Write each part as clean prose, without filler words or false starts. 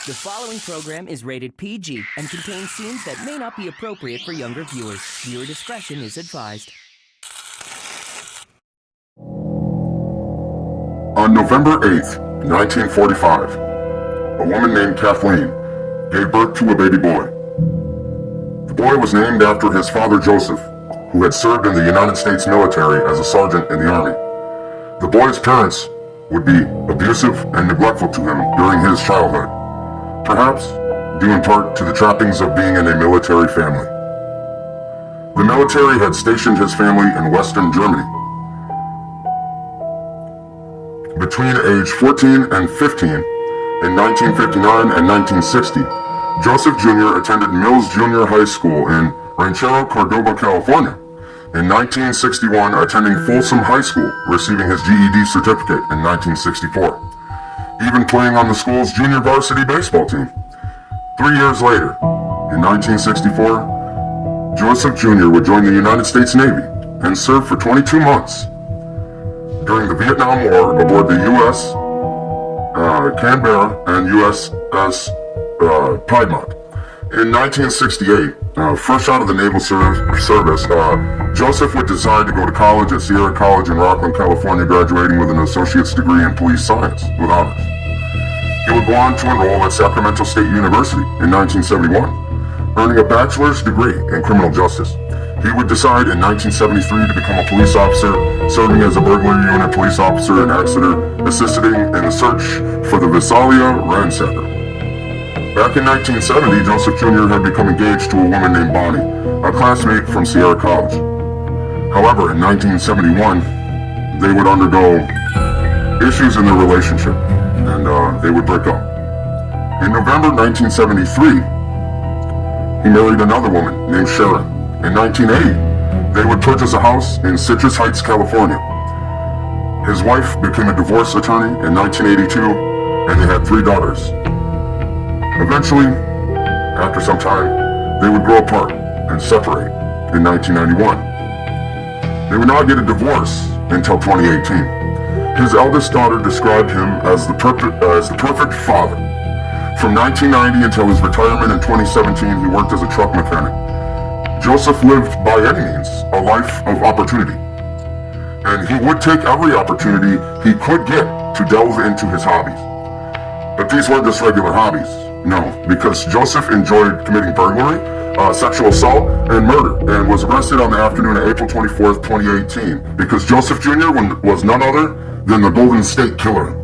The following program is rated PG and contains scenes that may not be appropriate for younger viewers. Viewer discretion is advised. On November 8th, 1945, a woman named Kathleen gave birth to a baby boy. The boy was named after his father Joseph, who had served in the United States military as a sergeant in the Army. The boy's parents would be abusive and neglectful to him during his childhood, perhaps due in part to the trappings of being in a military family. The military had stationed his family in Western Germany. Between age 14 and 15, in 1959 and 1960, Joseph Jr. attended Mills Junior High School in Rancho Cordova, California. In 1961, attending Folsom High School, receiving his GED certificate in 1964. Even playing on the school's junior varsity baseball team. 3 years later, in 1964, Joseph Jr. would join the United States Navy and serve for 22 months during the Vietnam War aboard the U.S. Canberra and USS Piedmont. In 1968, fresh out of the naval service, Joseph would decide to go to college at Sierra College in Rockland, California, graduating with an associate's degree in police science with honors. He would go on to enroll at Sacramento State University in 1971, earning a bachelor's degree in criminal justice. He would decide in 1973 to become a police officer, serving as a burglary unit police officer in Exeter, assisting in the search for the Visalia Ransacker. Back in 1970, Joseph Jr. had become engaged to a woman named Bonnie, a classmate from Sierra College. However, in 1971, they would undergo issues in their relationship, and they would break up. In November 1973, he married another woman named Sharon. In 1980, they would purchase a house in Citrus Heights, California. His wife became a divorce attorney in 1982, and they had 3 daughters. Eventually, after some time, they would grow apart and separate in 1991. They would not get a divorce until 2018. His eldest daughter described him as the perfect father. From 1990 until his retirement in 2017, he worked as a truck mechanic. Joseph lived by any means a life of opportunity, and he would take every opportunity he could get to delve into his hobbies. But these weren't just regular hobbies. No, because Joseph enjoyed committing burglary, sexual assault, and murder, and was arrested on the afternoon of April 24th, 2018, because Joseph Jr. was none other than the Golden State Killer.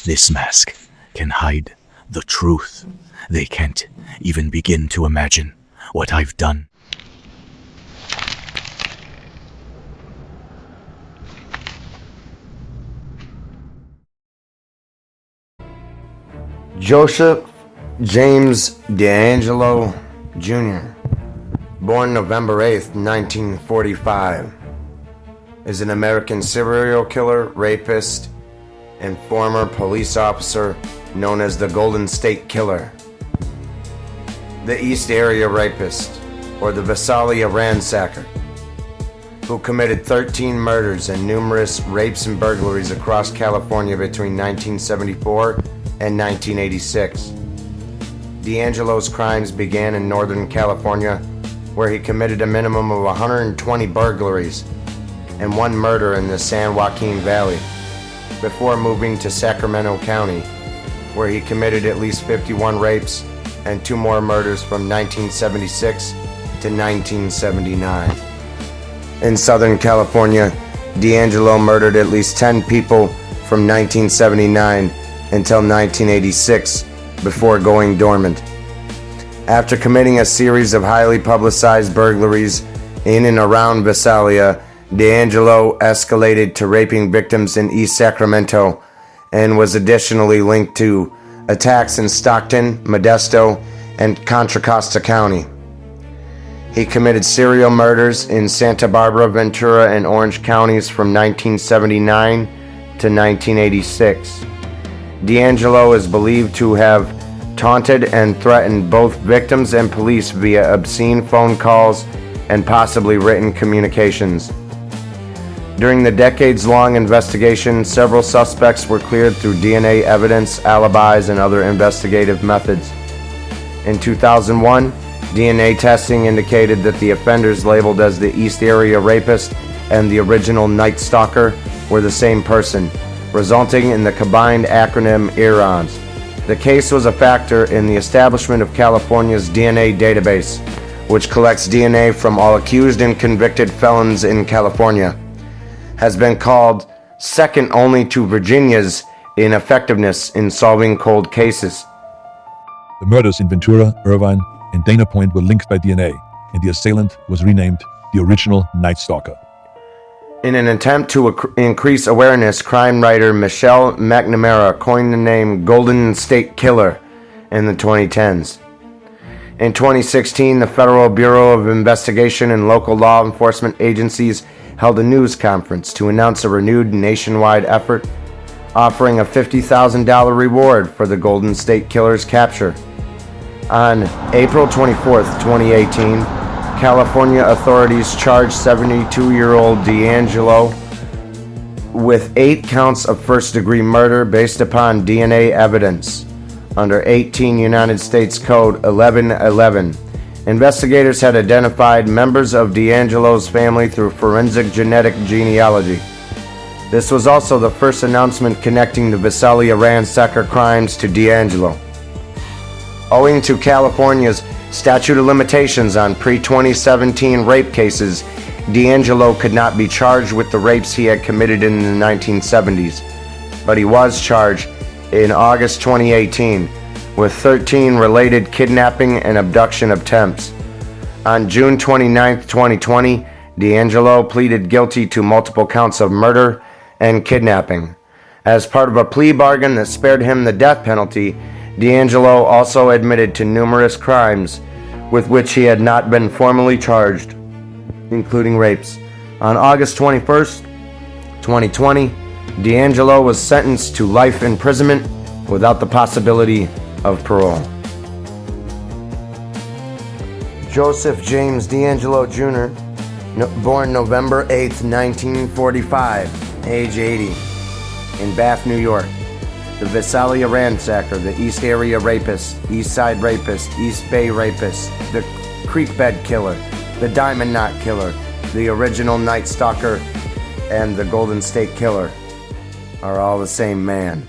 This mask can hide the truth. They can't even begin to imagine what I've done. Joseph James DeAngelo Jr., born November 8th, 1945, is an American serial killer, rapist, and former police officer known as the Golden State Killer. the East Area Rapist, or the Visalia Ransacker, who committed 13 murders and numerous rapes and burglaries across California between 1974 and 1986. DeAngelo's crimes began in Northern California, where he committed a minimum of 120 burglaries and one murder in the San Joaquin Valley, before moving to Sacramento County, where he committed at least 51 rapes and two more murders from 1976 to 1979. In Southern California, DeAngelo murdered at least 10 people from 1979 until 1986 before going dormant. After committing a series of highly publicized burglaries in and around Visalia, DeAngelo escalated to raping victims in East Sacramento and was additionally linked to attacks in Stockton, Modesto, and Contra Costa County. He committed serial murders in Santa Barbara, Ventura, and Orange counties from 1979 to 1986. DeAngelo is believed to have taunted and threatened both victims and police via obscene phone calls and possibly written communications. During the decades-long investigation, several suspects were cleared through DNA evidence, alibis, and other investigative methods. In 2001, DNA testing indicated that the offenders labeled as the East Area Rapist and the original Night Stalker were the same person, resulting in the combined acronym ERONS. The case was a factor in the establishment of California's DNA database, which collects DNA from all accused and convicted felons in California. Has been called second only to Virginia's in effectiveness in solving cold cases. The murders in Ventura, Irvine, and Dana Point were linked by DNA, and the assailant was renamed the original Night Stalker. In an attempt to increase awareness, crime writer Michelle McNamara coined the name Golden State Killer in the 2010s. In 2016, the Federal Bureau of Investigation and local law enforcement agencies held a news conference to announce a renewed nationwide effort, offering a $50,000 reward for the Golden State Killer's capture. On April 24, 2018, California authorities charged 72-year-old DeAngelo with 8 counts of first-degree murder based upon DNA evidence under 18 United States Code 1111. Investigators had identified members of DeAngelo's family through forensic genetic genealogy. This was also the first announcement connecting the Visalia Ransacker crimes to DeAngelo. Owing to California's statute of limitations on pre-2017 rape cases, DeAngelo could not be charged with the rapes he had committed in the 1970s, but he was charged in August 2018 with 13 related kidnapping and abduction attempts. On June 29, 2020, DeAngelo pleaded guilty to multiple counts of murder and kidnapping. As part of a plea bargain that spared him the death penalty, DeAngelo also admitted to numerous crimes with which he had not been formally charged, including rapes. On August 21, 2020, DeAngelo was sentenced to life imprisonment without the possibility of parole. Joseph James DeAngelo Jr., born November 8, 1945, age 80, in Bath, New York. The Visalia Ransacker, the East Area Rapist, East Side Rapist, East Bay Rapist, the Creek Bed Killer, the Diamond Knot Killer, the original Night Stalker, and the Golden State Killer are all the same man.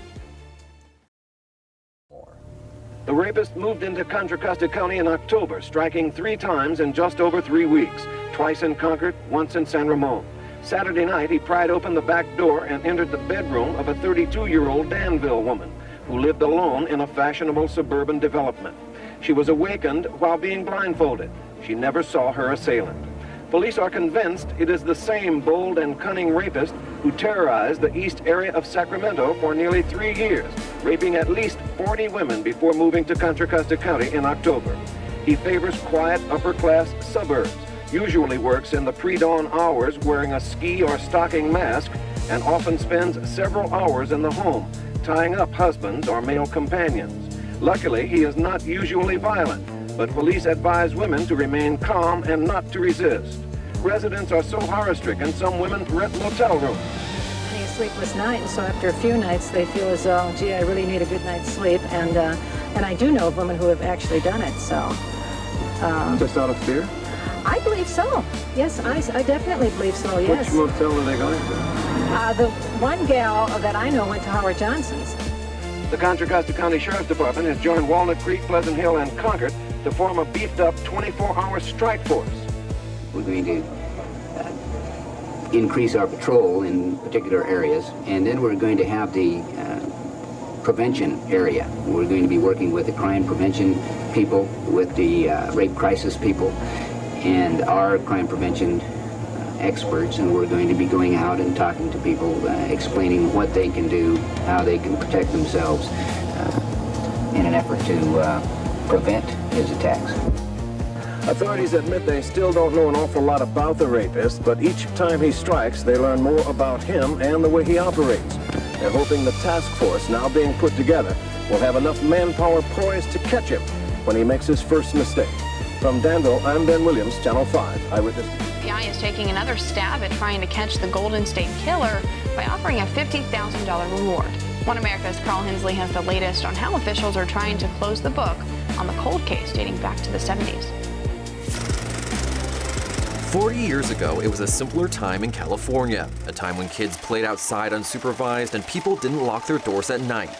The rapist moved into Contra Costa County in October, striking 3 times in just over 3 weeks, twice in Concord, once in San Ramon. Saturday night, he pried open the back door and entered the bedroom of a 32-year-old Danville woman who lived alone in a fashionable suburban development. She was awakened while being blindfolded. She never saw her assailant. Police are convinced it is the same bold and cunning rapist who terrorized the East Area of Sacramento for nearly 3 years, raping at least 40 women before moving to Contra Costa County in October. He favors quiet, upper-class suburbs, usually works in the pre-dawn hours wearing a ski or stocking mask, and often spends several hours in the home, tying up husbands or male companions. Luckily, he is not usually violent, but police advise women to remain calm and not to resist. Residents are so horror-stricken, some women rent motel rooms. A sleepless night, and so after a few nights they feel as though, gee, I really need a good night's sleep, and I do know of women who have actually done it, so. Just out of fear? I believe so. Yes, I definitely believe so, yes. Which motel are they going to? The one gal that I know went to Howard Johnson's. The Contra Costa County Sheriff's Department has joined Walnut Creek, Pleasant Hill, and Concord to form a beefed-up 24-hour strike force. We're going to increase our patrol in particular areas, and then we're going to have the prevention area. We're going to be working with the crime prevention people, with the rape crisis people, and our crime prevention experts, and we're going to be going out and talking to people, explaining what they can do, how they can protect themselves in an effort to prevent his attacks. Authorities admit they still don't know an awful lot about the rapist, but each time he strikes, they learn more about him and the way he operates. They're hoping the task force now being put together will have enough manpower poised to catch him when he makes his first mistake. From Danville, I'm Ben Williams, Channel 5 Eyewitness. The FBI is taking another stab at trying to catch the Golden State Killer by offering a $50,000 reward. One America's Carl Hensley has the latest on how officials are trying to close the book on the cold case dating back to the 70s. 40 years ago, it was a simpler time in California, a time when kids played outside unsupervised and people didn't lock their doors at night.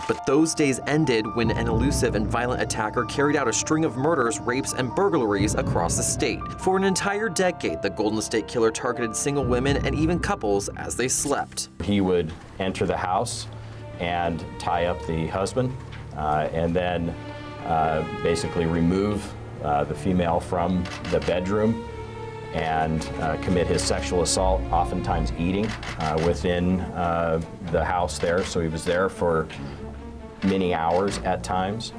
But those days ended when an elusive and violent attacker carried out a string of murders, rapes, and burglaries across the state. For an entire decade, the Golden State Killer targeted single women and even couples as they slept. He would enter the house and tie up the husband, and then basically remove the female from the bedroom and commit his sexual assault, oftentimes eating within the house there. So he was there for many hours at times.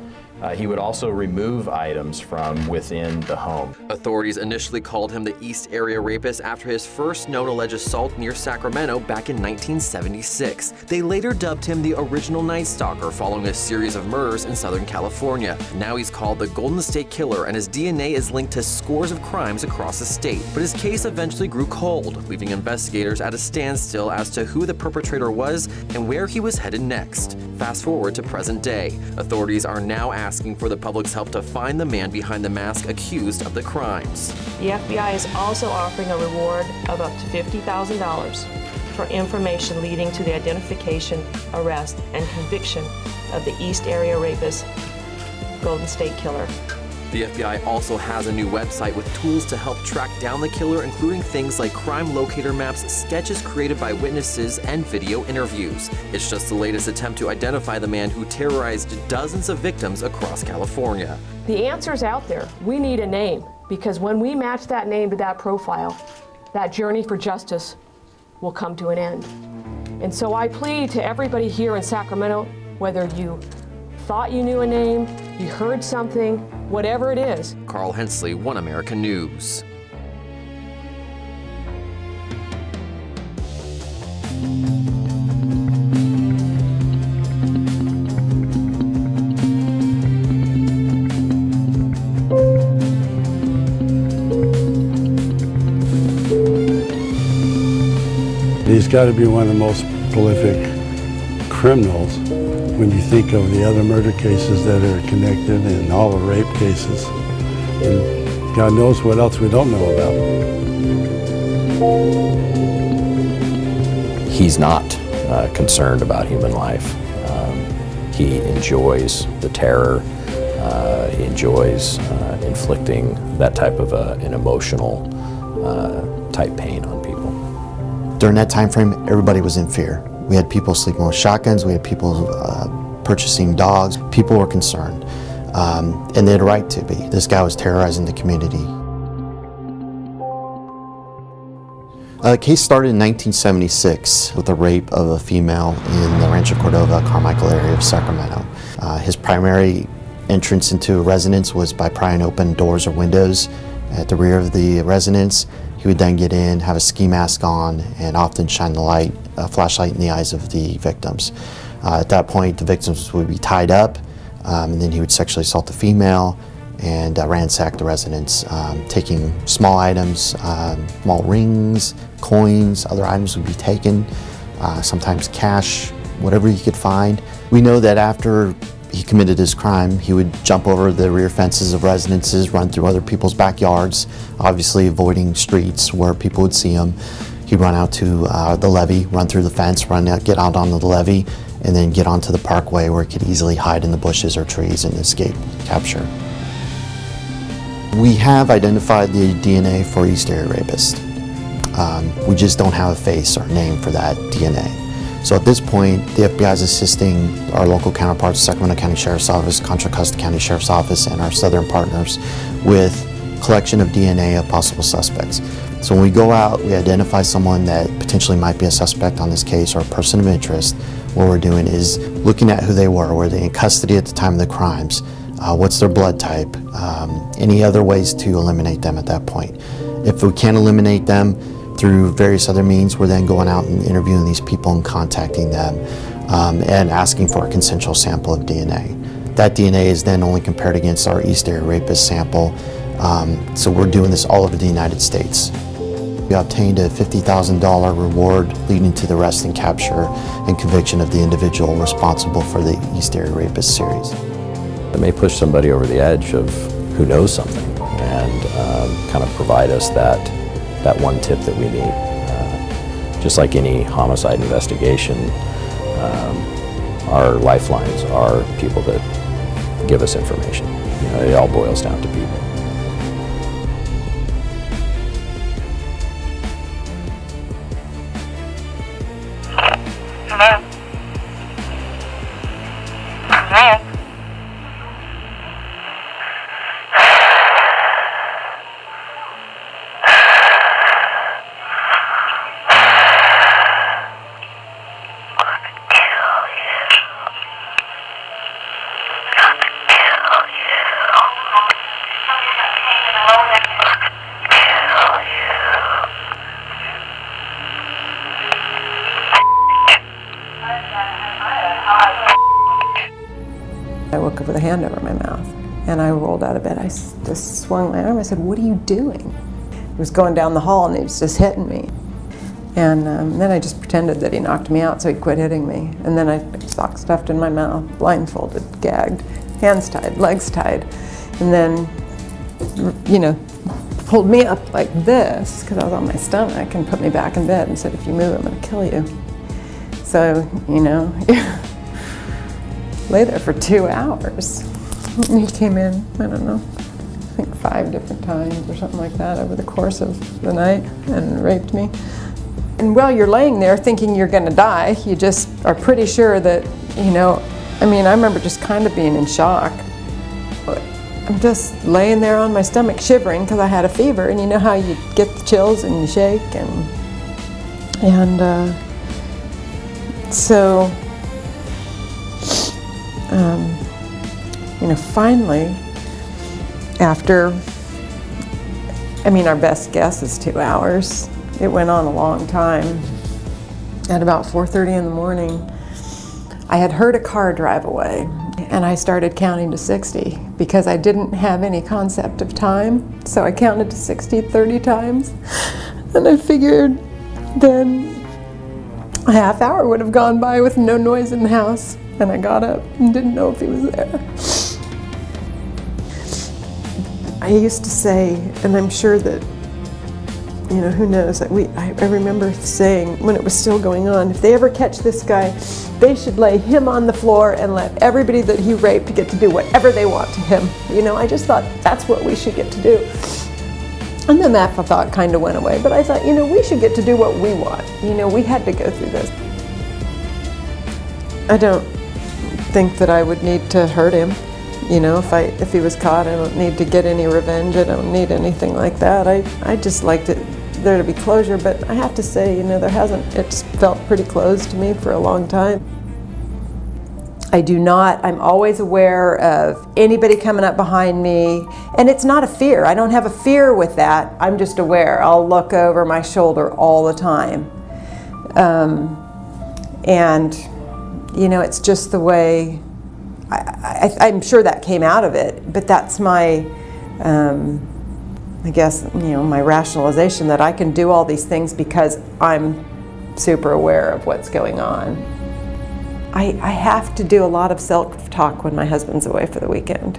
He would also remove items from within the home. Authorities initially called him the East Area Rapist after his first known alleged assault near Sacramento back in 1976. They later dubbed him the original Night Stalker following a series of murders in Southern California. Now he's called the Golden State Killer, and his DNA is linked to scores of crimes across the state. But his case eventually grew cold, leaving investigators at a standstill as to who the perpetrator was and where he was headed next. Fast forward to present day. Authorities are now asking for the public's help to find the man behind the mask accused of the crimes. The FBI is also offering a reward of up to $50,000 for information leading to the identification, arrest, and conviction of the East Area Rapist, Golden State Killer. The FBI also has a new website with tools to help track down the killer, including things like crime locator maps, sketches created by witnesses, and video interviews. It's just the latest attempt to identify the man who terrorized dozens of victims across California. The answer's out there. We need a name, because when we match that name to that profile, that journey for justice will come to an end. And so I plead to everybody here in Sacramento, whether you thought you knew a name, you heard something, whatever it is. Carl Hensley, One America News. He's got to be one of the most prolific criminals when you think of the other murder cases that are connected and all the rape cases. And God knows what else we don't know about. He's not concerned about human life. He enjoys the terror. He enjoys inflicting that type of an emotional type pain on people. During that time frame, everybody was in fear. We had people sleeping with shotguns, we had people purchasing dogs. People were concerned, and they had a right to be. This guy was terrorizing the community. The case started in 1976 with the rape of a female in the Rancho Cordova, Carmichael area of Sacramento. His primary entrance into a residence was by prying open doors or windows at the rear of the residence. He would then get in, have a ski mask on, and often shine a flashlight in the eyes of the victims. At that point, the victims would be tied up, and then he would sexually assault the female and ransack the residence, taking small items, small rings, coins, other items would be taken, sometimes cash, whatever he could find. We know that after he committed his crime, he would jump over the rear fences of residences, run through other people's backyards, obviously avoiding streets where people would see him. He'd run out to the levee, run through the fence, get out onto the levee, and then get onto the parkway where he could easily hide in the bushes or trees and escape capture. We have identified the DNA for East Area Rapist. We just don't have a face or name for that DNA. So at this point, the FBI is assisting our local counterparts, Sacramento County Sheriff's Office, Contra Costa County Sheriff's Office, and our southern partners with collection of DNA of possible suspects. So when we go out, we identify someone that potentially might be a suspect on this case or a person of interest. What we're doing is looking at who they were they in custody at the time of the crimes, what's their blood type, any other ways to eliminate them at that point. If we can't eliminate them through various other means, we're then going out and interviewing these people and contacting them and asking for a consensual sample of DNA. That DNA is then only compared against our East Area Rapist sample. So we're doing this all over the United States. We obtained a $50,000 reward leading to the arrest and capture and conviction of the individual responsible for the East Area Rapist series. It may push somebody over the edge of who knows something and kind of provide us that one tip that we need. Just like any homicide investigation, our lifelines are people that give us information. It all boils down to people. Hello? Hello? I woke up with a hand over my mouth, and I rolled out of bed. I just swung my arm. I said, "What are you doing?" He was going down the hall, and he was just hitting me. And then I just pretended that he knocked me out so he'd quit hitting me. And then I sock stuffed in my mouth, blindfolded, gagged, hands tied, legs tied. And then, pulled me up like this, because I was on my stomach, and put me back in bed and said, "If you move, I'm going to kill you." So, lay there for 2 hours. And he came in, I don't know, I think 5 different times or something like that over the course of the night and raped me. And while you're laying there thinking you're going to die, you just are pretty sure that, I remember just kind of being in shock. I'm just laying there on my stomach shivering because I had a fever, and you know how you get the chills and you shake so finally, after, our best guess is 2 hours. It went on a long time. At about 4:30 in the morning, I had heard a car drive away, and I started counting to 60 because I didn't have any concept of time. So I counted to 60 30 times, and I figured then a half hour would have gone by with no noise in the house. And I got up and didn't know if he was there. I used to say, and I'm sure that, who knows, that I remember saying when it was still going on, if they ever catch this guy, they should lay him on the floor and let everybody that he raped get to do whatever they want to him. I just thought that's what we should get to do. And then that thought kind of went away. But I thought, we should get to do what we want. We had to go through this. I don't think that I would need to hurt him. If he was caught, I don't need to get any revenge. I don't need anything like that. I just liked there to be closure, but I have to say, there hasn't. It's felt pretty closed to me for a long time. I'm always aware of anybody coming up behind me, and it's not a fear. I don't have a fear with that. I'm just aware. I'll look over my shoulder all the time. It's just the way, I'm sure that came out of it, but that's my I guess, my rationalization that I can do all these things because I'm super aware of what's going on. I have to do a lot of self-talk when my husband's away for the weekend.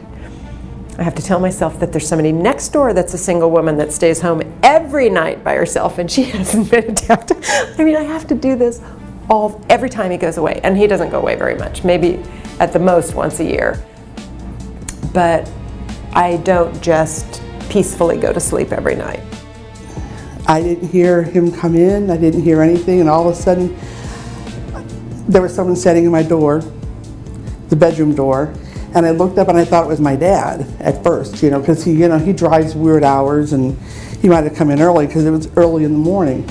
I have to tell myself that there's somebody next door that's a single woman that stays home every night by herself and she hasn't been attacked. I have to do this every time he goes away, and he doesn't go away very much, maybe at the most once a year. But I don't just peacefully go to sleep every night. I didn't hear him come in, I didn't hear anything, and all of a sudden there was someone standing in my door, the bedroom door, and I looked up and I thought it was my dad at first, because he drives weird hours and he might have come in early because it was early in the morning.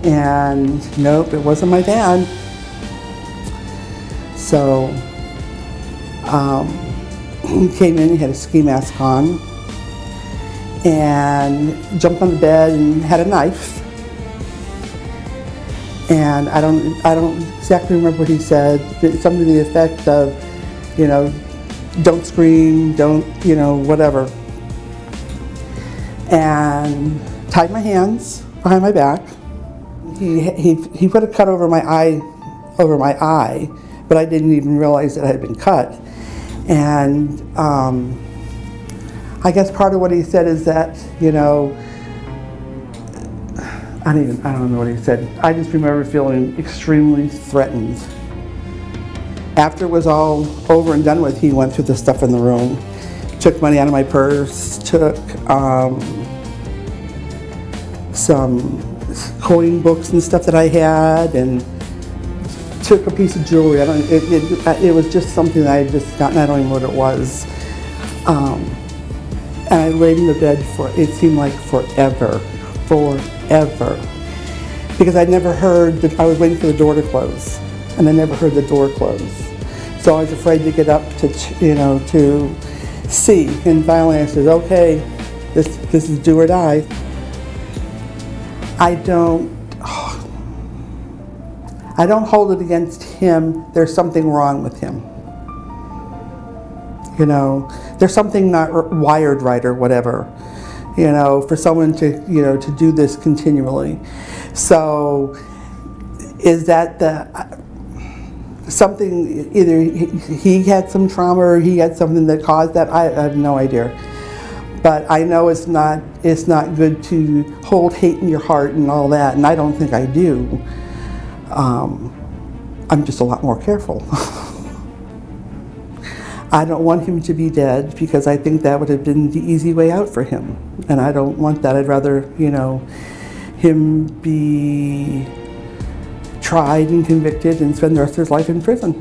And nope, it wasn't my dad. So he came in, he had a ski mask on and jumped on the bed and had a knife. And I don't exactly remember what he said, but something to the effect of, don't scream, don't, whatever. And tied my hands behind my back. He put a cut over my eye, but I didn't even realize that I had been cut. And I guess part of what he said is that, I don't know what he said. I just remember feeling extremely threatened. After it was all over and done with, he went through the stuff in the room, took money out of my purse, took some coin books and stuff that I had, and took a piece of jewelry. It was just something that I had just gotten. I don't even know what it was. And I laid in the bed for, it seemed like forever, because I never heard, I was waiting for the door to close, and I never heard the door close. So I was afraid to get up to see, and finally I said, okay, this is do or die. I don't hold it against him. There's something wrong with him. There's something not wired right or whatever, for someone to do this continually. So is that something, either he had some trauma or he had something that caused that? I have no idea. But I know it's not good to hold hate in your heart and all that, and I don't think I do. I'm just a lot more careful. I don't want him to be dead because I think that would have been the easy way out for him. And I don't want that. I'd rather, him be tried and convicted and spend the rest of his life in prison.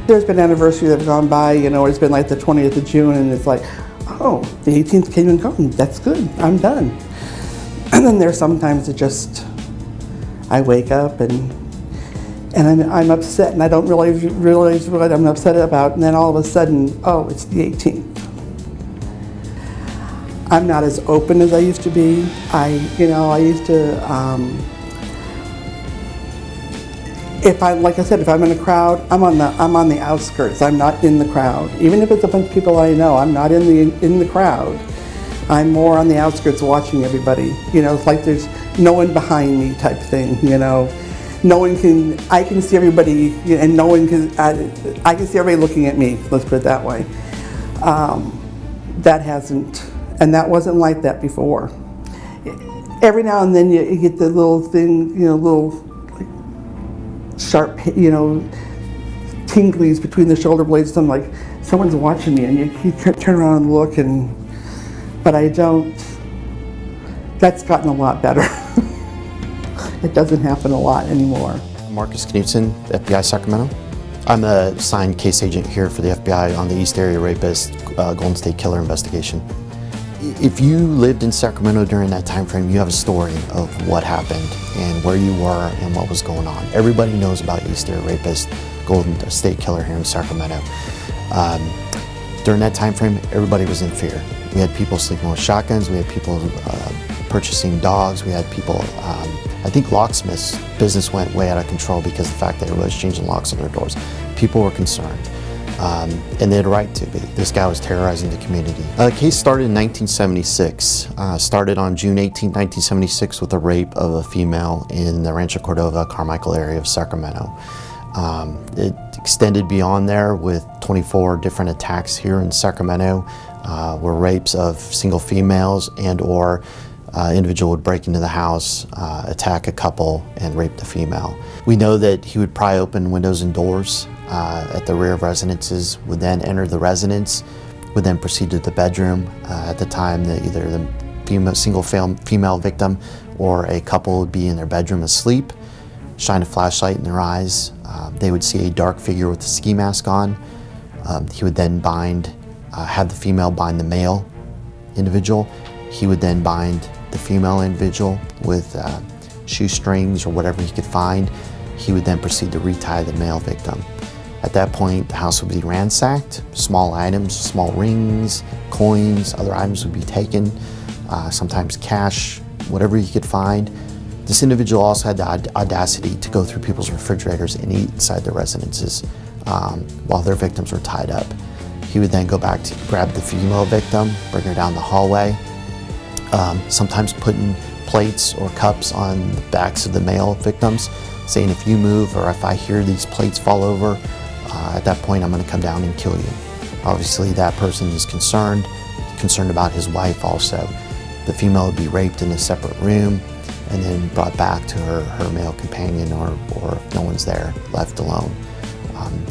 There's been anniversaries that have gone by, it's been like the 20th of June and it's like, oh, the 18th came and gone, that's good, I'm done. And then there's sometimes it just, I wake up and I'm upset and I don't realize what I'm upset about, and then all of a sudden, oh, it's the 18th. I'm not as open as I used to be. I used to, if I'm in a crowd, I'm on the outskirts. I'm not in the crowd. Even if it's a bunch of people I know, I'm not in the crowd. I'm more on the outskirts watching everybody. It's like there's no one behind me type thing, I can see everybody, and no one can, I can see everybody looking at me, let's put it that way. That hasn't, and that wasn't like that before. Every now and then you get the little thing, little like, sharp, tinglies between the shoulder blades. I'm like, someone's watching me, and you turn around and look, but I don't, that's gotten a lot better. It doesn't happen a lot anymore. Marcus Knutson, FBI Sacramento. I'm a assigned case agent here for the FBI on the East Area Rapist Golden State Killer investigation. If you lived in Sacramento during that time frame, you have a story of what happened and where you were and what was going on. Everybody knows about East Area Rapist Golden State Killer here in Sacramento. During that time frame, everybody was in fear. We had people sleeping with shotguns, we had people purchasing dogs, we had people, I think locksmiths' business went way out of control because of the fact that everybody was changing locks on their doors. People were concerned. and they had a right to be. This guy was terrorizing the community. The case started in 1976. Started on June 18, 1976 with a rape of a female in the Rancho Cordova, Carmichael area of Sacramento. It extended beyond there with 24 different attacks here in Sacramento, where rapes of single females and or individual would break into the house, attack a couple, and rape the female. We know that he would pry open windows and doors at the rear of residences, would then enter the residence, would then proceed to the bedroom. At the time, either the single female victim or a couple would be in their bedroom asleep, shine a flashlight in their eyes. They would see a dark figure with a ski mask on. He would then have the female bind the male individual. He would then bind the female individual with shoestrings or whatever he could find. He would then proceed to retie the male victim. At that point, the house would be ransacked. Small items, small rings, coins, other items would be taken, sometimes cash, whatever he could find. This individual also had the audacity to go through people's refrigerators and eat inside their residences while their victims were tied up. He would then go back to grab the female victim, bring her down the hallway, sometimes putting plates or cups on the backs of the male victims, saying if you move or if I hear these plates fall over, at that point I'm going to come down and kill you. Obviously that person is concerned about his wife also. The female would be raped in a separate room and then brought back to her male companion or if no one's there, left alone.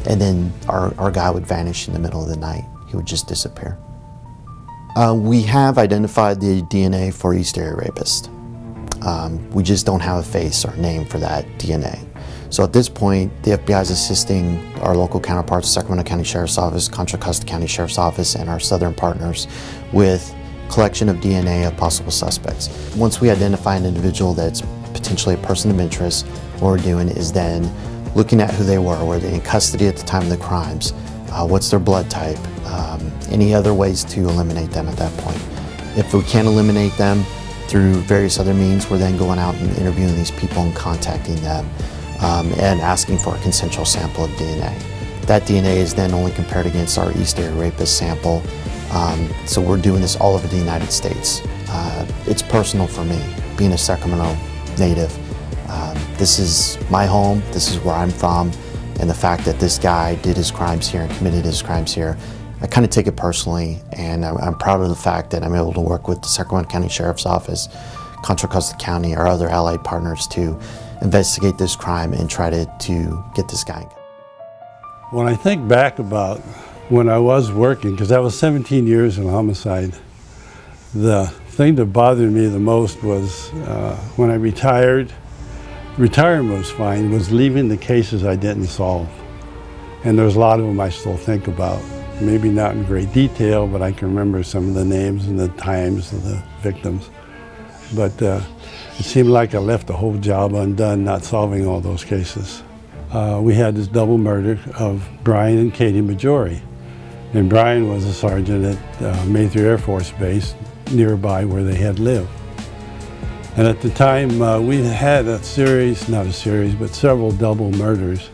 And then our guy would vanish in the middle of the night. He would just disappear. We have identified the DNA for East Area Rapist. We just don't have a face or name for that DNA. So at this point, the FBI is assisting our local counterparts, Sacramento County Sheriff's Office, Contra Costa County Sheriff's Office, and our southern partners with collection of DNA of possible suspects. Once we identify an individual that's potentially a person of interest, what we're doing is then looking at who they were they in custody at the time of the crimes, what's their blood type, any other ways to eliminate them at that point. If we can't eliminate them through various other means, we're then going out and interviewing these people and contacting them and asking for a consensual sample of DNA. That DNA is then only compared against our East Area Rapist sample. So we're doing this all over the United States. It's personal for me, being a Sacramento native. This is my home, this is where I'm from, and the fact that this guy did his crimes here and committed his crimes here, I kind of take it personally, and I'm proud of the fact that I'm able to work with the Sacramento County Sheriff's Office, Contra Costa County, our other allied partners to investigate this crime and try to get this guy. When I think back about when I was working, because I was 17 years in homicide, the thing that bothered me the most was when I retired. Retirement was fine, was leaving the cases I didn't solve. And there's a lot of them I still think about. Maybe not in great detail, but I can remember some of the names and the times of the victims. But it seemed like I left the whole job undone, not solving all those cases. We had this double murder of Brian and Katie Majori. And Brian was a sergeant at Mayfield Air Force Base nearby where they had lived. And at the time, we had several double murders.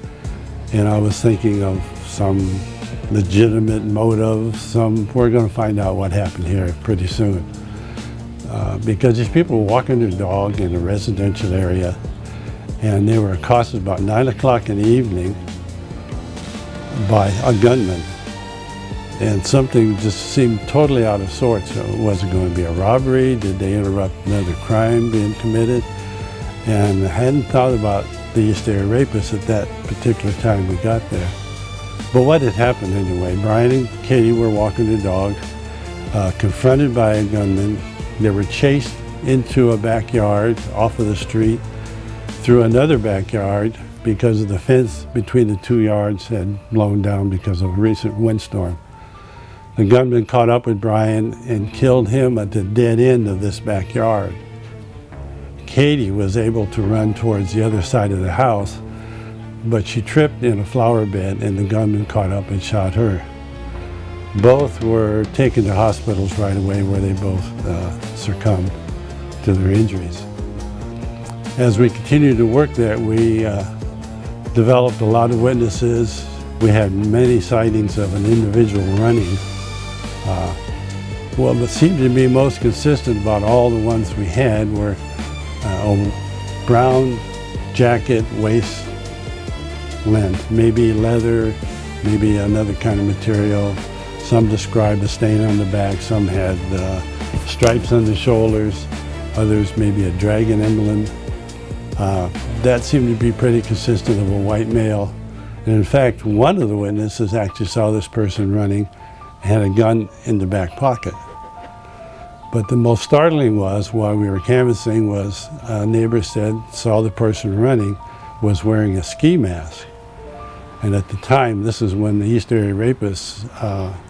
And I was thinking of some legitimate motive, we're going to find out what happened here pretty soon. Because these people were walking their dog in a residential area, and they were accosted about 9 o'clock in the evening by a gunman. And something just seemed totally out of sorts. Was it going to be a robbery? Did they interrupt another crime being committed? And I hadn't thought about the East Area Rapist at that particular time we got there. But what had happened anyway, Brian and Katie were walking their dog, confronted by a gunman. They were chased into a backyard off of the street, through another backyard because of the fence between the two yards had blown down because of a recent windstorm. The gunman caught up with Brian and killed him at the dead end of this backyard. Katie was able to run towards the other side of the house, but she tripped in a flower bed and the gunman caught up and shot her. Both were taken to hospitals right away where they both succumbed to their injuries. As we continued to work there, we developed a lot of witnesses, We had many sightings of an individual running. Well, what seemed to be most consistent about all the ones we had were a brown jacket, waist length, maybe leather, maybe another kind of material. Some described a stain on the back, some had stripes on the shoulders, others maybe a dragon emblem. That seemed to be pretty consistent of a white male. And in fact, one of the witnesses actually saw this person running, had a gun in the back pocket. But the most startling was, while we were canvassing, was a neighbor saw the person running was wearing a ski mask. And at the time, this is when the East Area Rapist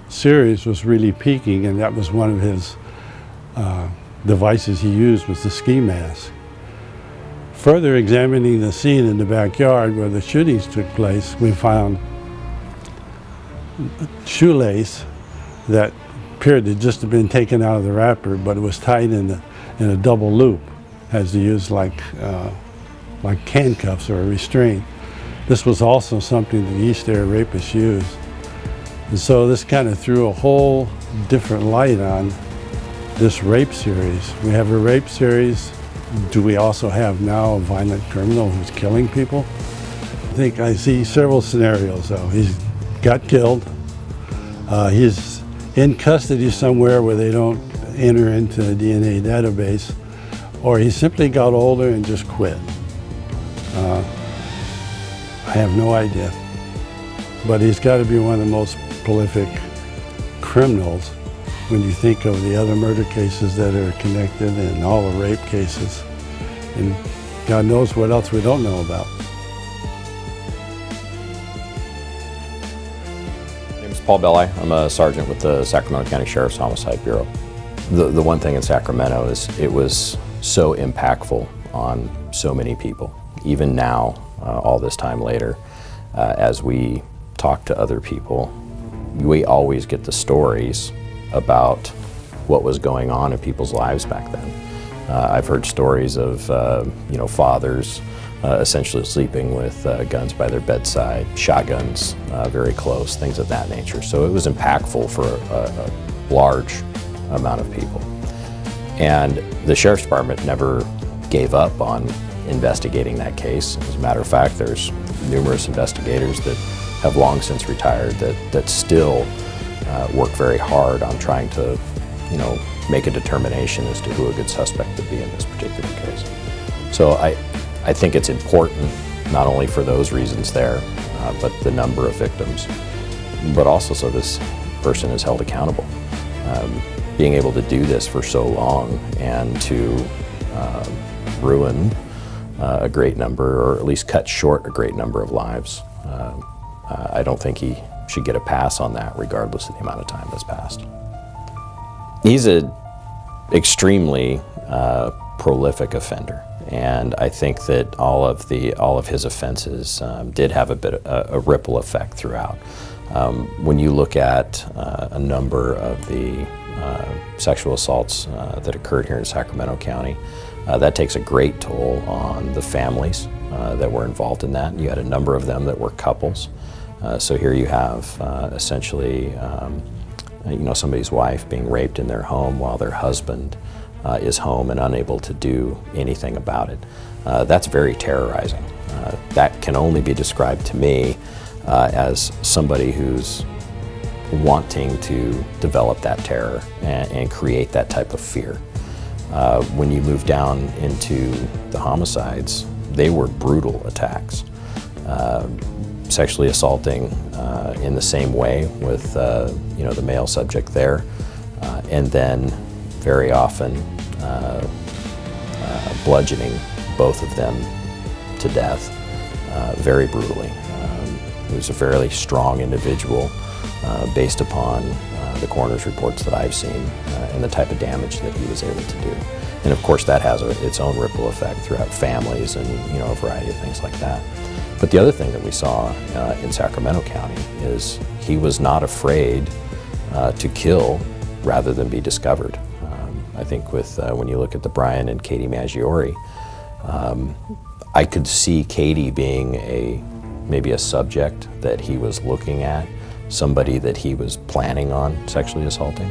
series was really peaking, and that was one of his devices he used, was the ski mask. Further examining the scene in the backyard where the shootings took place, we found shoelace that appeared to just have been taken out of the wrapper, but it was tied in a double loop, as to use like handcuffs or a restraint. This was also something the East Area Rapist used. And so this kind of threw a whole different light on this rape series. We have a rape series. Do we also have now a violent criminal who's killing people? I think I see several scenarios though. He's got killed. He's in custody somewhere where they don't enter into the DNA database, or he simply got older and just quit. I have no idea. But he's got to be one of the most prolific criminals when you think of the other murder cases that are connected and all the rape cases. And God knows what else we don't know about. My name is Paul Belli. I'm a sergeant with the Sacramento County Sheriff's Homicide Bureau. The one thing in Sacramento is it was so impactful on so many people. Even now, all this time later, as we talk to other people, we always get the stories about what was going on in people's lives back then. I've heard stories of fathers essentially sleeping with guns by their bedside, shotguns very close, things of that nature. So it was impactful for a large amount of people. And the Sheriff's Department never gave up on investigating that case. As a matter of fact, there's numerous investigators that have long since retired that still work very hard on trying to, make a determination as to who a good suspect would be in this particular case. So I think it's important, not only for those reasons there, but the number of victims, but also so this person is held accountable. Being able to do this for so long and to ruin a great number, or at least cut short a great number of lives, I don't think he should get a pass on that, regardless of the amount of time that's passed. He's an extremely prolific offender, and I think that all of his offenses did have a ripple effect throughout. When you look at a number of the sexual assaults that occurred here in Sacramento County, that takes a great toll on the families that were involved in that. You had a number of them that were couples. So here you have essentially somebody's wife being raped in their home while their husband is home and unable to do anything about it. That's very terrorizing. That can only be described to me as somebody who's wanting to develop that terror and create that type of fear. When you move down into the homicides, they were brutal attacks. Sexually assaulting in the same way with the male subject there, and then very often bludgeoning both of them to death very brutally. He was a fairly strong individual based upon the coroner's reports that I've seen and the type of damage that he was able to do. And of course that has its own ripple effect throughout families and a variety of things like that. But the other thing that we saw in Sacramento County is he was not afraid to kill rather than be discovered. I think when you look at the Brian and Katie Maggiore, I could see Katie being a maybe a subject that he was looking at, somebody that he was planning on sexually assaulting.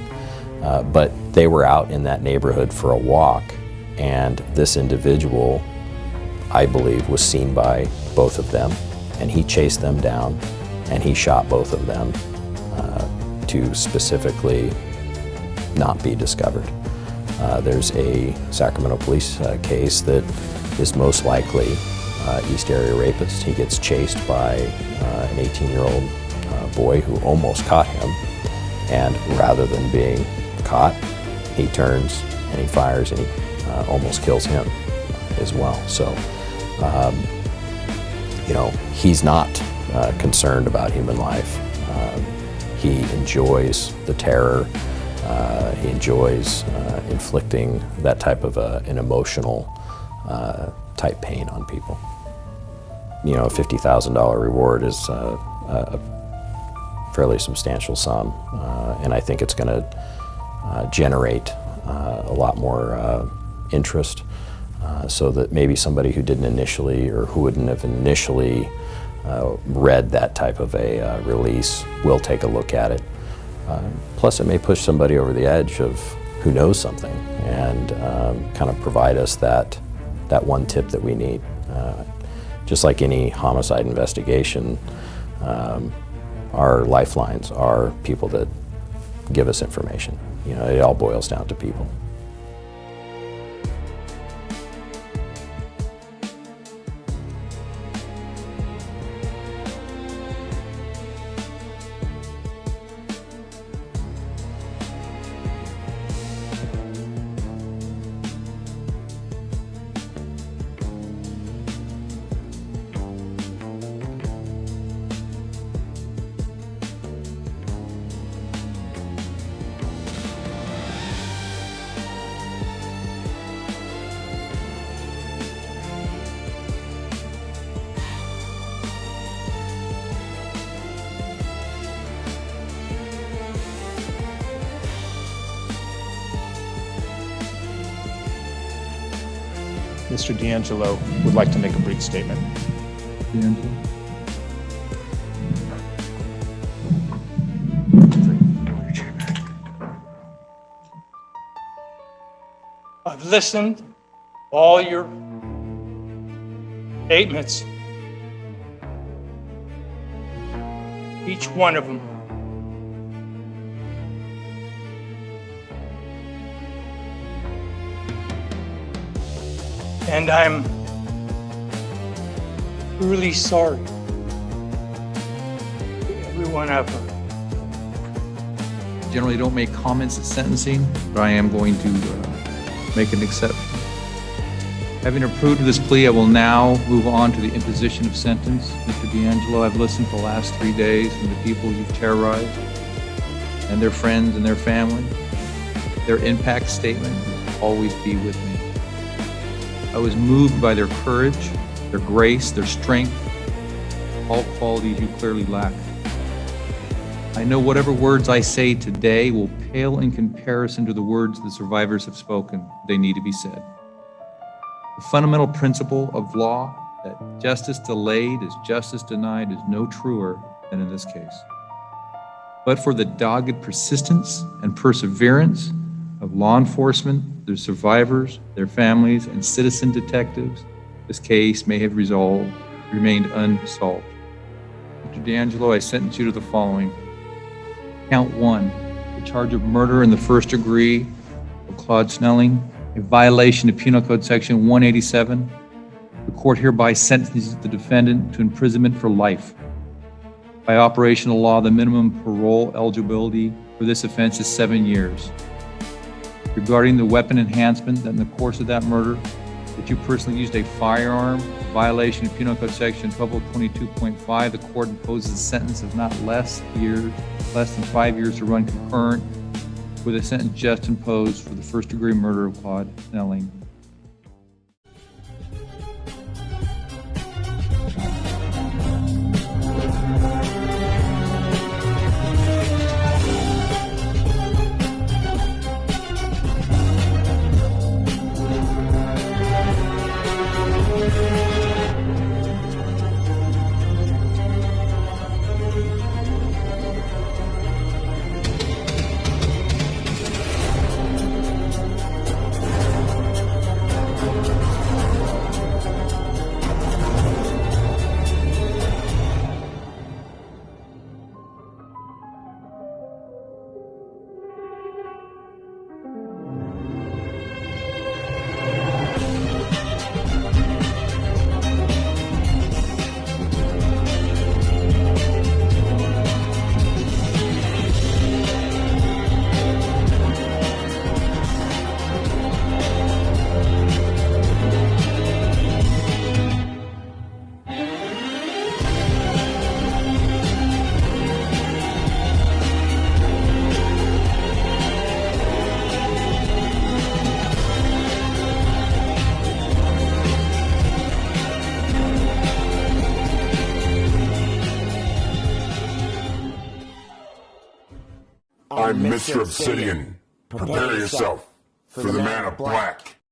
But they were out in that neighborhood for a walk, and this individual, I believe, was seen by both of them, and he chased them down and he shot both of them to specifically not be discovered. There's a Sacramento police case that is most likely East Area Rapist. He gets chased by an 18-year-old boy who almost caught him, and rather than being caught, he turns and he fires and he almost kills him as well. So, you know, he's not concerned about human life. He enjoys the terror. He enjoys inflicting that type of an emotional type pain on people. You know, a $50,000 reward is a fairly substantial sum, and I think it's going to generate a lot more interest, so that maybe somebody who didn't initially, or who wouldn't have initially read that type of a release will take a look at it. Plus, it may push somebody over the edge of who knows something, and kind of provide us that one tip that we need. Just like any homicide investigation, our lifelines are people that give us information. You know, it all boils down to people. Mr. DeAngelo would like to make a brief statement. DeAngelo? I've listened to all your statements, each one of them. And I'm really sorry for every one of them. Generally don't make comments at sentencing, but I am going to make an exception. Having approved of this plea, I will now move on to the imposition of sentence. Mr. DeAngelo, I've listened for the last 3 days from the people you've terrorized and their friends and their family. Their impact statement will always be with me. I was moved by their courage, their grace, their strength, all qualities you clearly lack. I know whatever words I say today will pale in comparison to the words the survivors have spoken. They need to be said. The fundamental principle of law that justice delayed is justice denied is no truer than in this case. But for the dogged persistence and perseverance of law enforcement, their survivors, their families, and citizen detectives, this case may have remained unsolved. Mr. DeAngelo, I sentence you to the following. Count 1, the charge of murder in the first degree of Claude Snelling, a violation of Penal Code Section 187. The court hereby sentences the defendant to imprisonment for life. By operational law, the minimum parole eligibility for this offense is 7 years. Regarding the weapon enhancement, that in the course of that murder, that you personally used a firearm, violation of Penal Code Section 1222.5, the court imposes a sentence of not less than 5 years to run concurrent with a sentence just imposed for the first-degree murder of Claude Snelling. I'm Mr. Obsidian. Prepare yourself for the man of black.